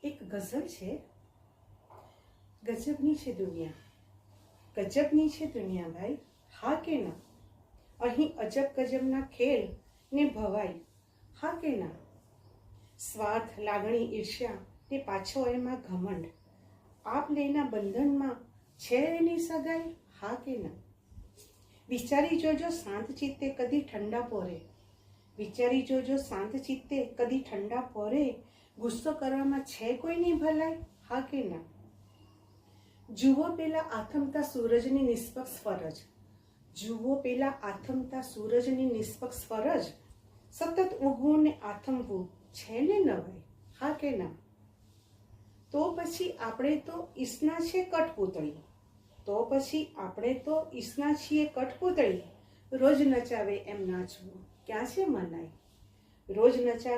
એક ગઝલ છે, ગજબની છે દુનિયા, ગજબની છે દુનિયા ભાઈ, હા કે ના? અહીં અજબ ગજબના ખેલ ને ભવાઈ, હા કે ના? સ્વાર્થ, લાગણી, ઈર્ષ્યા ને પાછો એમાં ઘમંડ, આપ લેના બંધનમાં છે એની સગાઈ, હા કે ના? વિચારી જોજો શાંત ચિત્તે કદી ઠંડા પોરે, વિચારી જોજો શાંત ચિત્તે કદી ઠંડા પોરે, ગુસ્સો કરવામાં છે કોઈની ભલાઈ, હા કે ના? જુઓ પેલા આથમતા સૂરજની નિષ્પક્ષ ફરજ, જુઓ પેલા આથમતા સૂરજની નિષ્પક્ષ ફરજ, સતત ઉગવું ને આથમવું છે ને નવાઈ, હા કે ના? તો પછી આપણે તો ઈસના છે કઠપૂતળી, તો પછી આપણે તો ઈસના છીએ કઠપૂતળી, રોજ નચાવે એમ નાચવું ક્યાં છે મનાઈ, રોજ નચાવે